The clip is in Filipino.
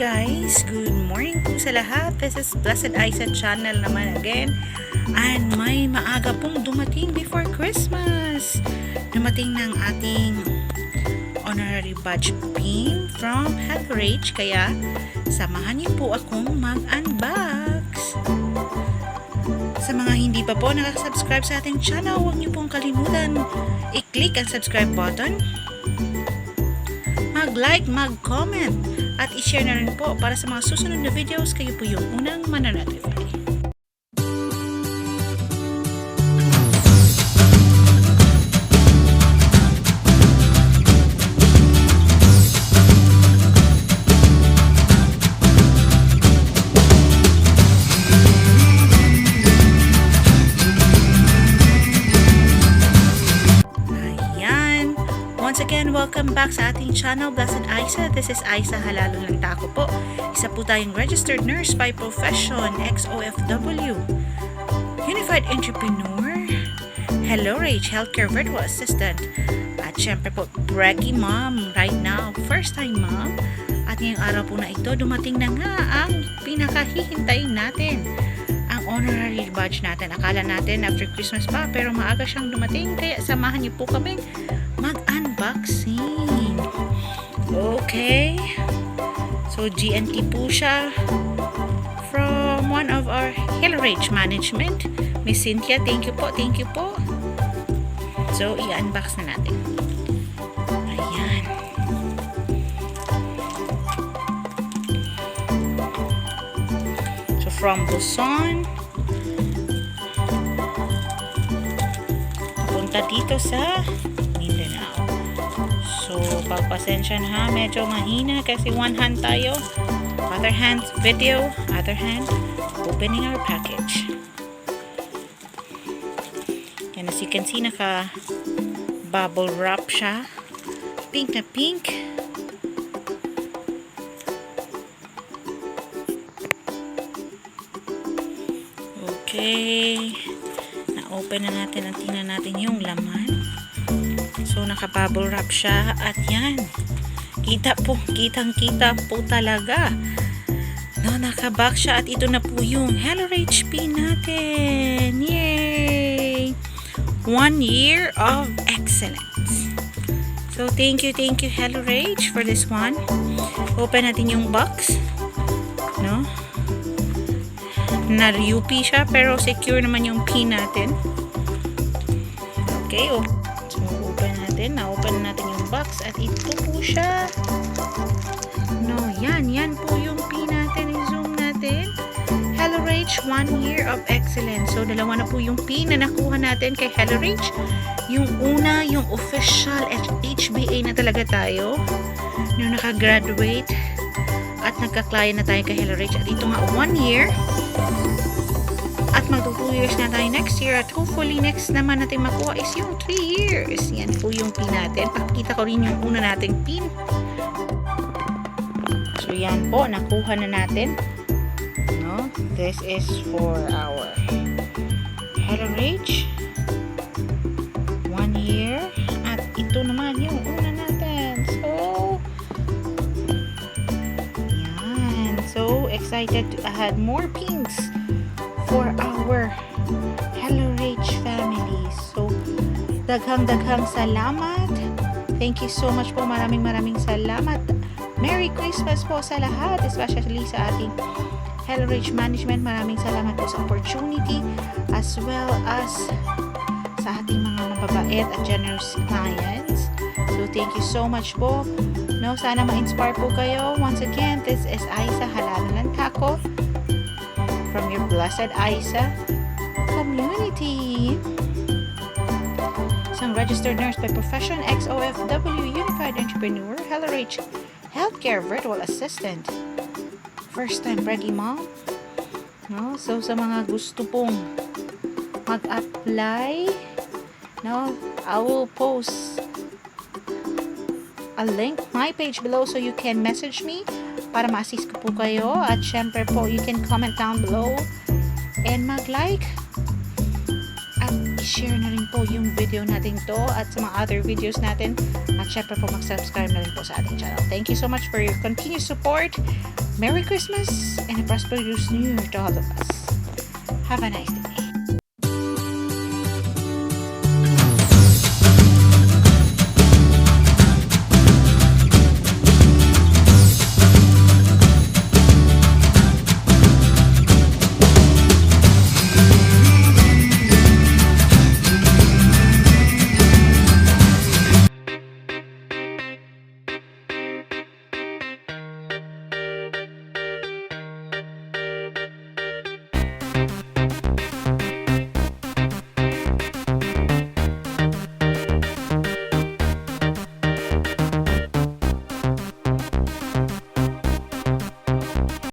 guys! Good morning po sa lahat. This is Blessed Ayza channel naman again. And may maaga pong dumating before Christmas. Dumating ng ating honorary badge pin from Hello Rache. Kaya samahan niyo po akong mag-unbox. Sa mga hindi pa po nakasubscribe sa ating channel, huwag niyo pong kalimutan i-click ang subscribe button, mag-like, mag-comment, at i-share na rin po para sa mga susunod na videos, kayo po yung unang mananotify. Once again, welcome back sa ating channel, Blessed Ayza. This is Ayza, halalo lang tako po. Isa po tayong registered nurse by profession, ex-OFW, unified entrepreneur, Hello Rache, healthcare virtual assistant, at syempre po, braggy mom right now, first time mom. At ngayong araw po na ito, dumating na nga ang pinakahihintayin natin, ang honorary badge natin. Akala natin after Christmas pa, pero maaga siyang dumating, kaya samahan niyo po kami mag-unboxing. Okay. So, GNT po siya from one of our Hello Rache management. Miss Cynthia, thank you po, thank you po. So, i-unbox na natin. Ayan. So, from Busan, punta dito sa So, pagpasensya na ha, medyo mahina kasi one hand tayo, other hand video, other hand opening our package. Yan, as you can see, naka bubble wrap siya, pink na pink. Okay, na-open na natin at tingnan natin yung laman. So, naka-bubble wrap siya. At yan. Kita po. Kitang-kita po talaga. No, naka-box siya. At ito na po yung Hello Rache pin natin. Yay! 1 year of excellence. So, thank you Hello Rache for this one. Open natin yung box. No? Na-UP siya. Pero secure naman yung pin natin. Okay, na-open natin yung box at ito po siya. No, yan po yung pin natin. I-zoom natin. Hello Rache, 1 year of excellence. So, dalawa na po yung pin na nakuha natin kay Hello Rache. Yung una, yung official HBA na talaga tayo. Yung nakagraduate at nagka-client na tayo kay Hello Rache. At ito nga, 1 year. At magto 2 years na tayo next year. At hopefully next naman natin makuha is yung 3 years. Yan po yung pin natin. Pakita ko rin yung una nating pin. So yan po, nakuha na natin. No? This is for our Hello Rache 1 year. At ito naman yung una natin. So yan. So excited to add more pins for our Hello Rache family. So, daghang salamat. Thank you so much po. Maraming salamat. Merry Christmas po sa lahat, especially sa ating Hello Rache management. Maraming salamat po sa opportunity as well as sa ating mga mababait at generous clients. So, thank you so much po. No, sana ma-inspire po kayo. Once again, this is Ayza, halalo lang tako, from your Blessed Ayza community. Isang registered nurse by profession, ex-OFW, unified entrepreneur, Hello Rache, healthcare virtual assistant, first time braggy mom. No? So, sa mga gusto pong mag-apply, no, I will post a link, my page below, so you can message me para ma-assist ko po kayo. At syempre po, you can comment down below and mag-like at i-share na rin po yung video natin to at sa mga other videos natin. At syempre po mag-subscribe na rin po sa ating channel. Thank you so much for your continued support. Merry Christmas and a prosperous New Year to all of us. Have a nice day.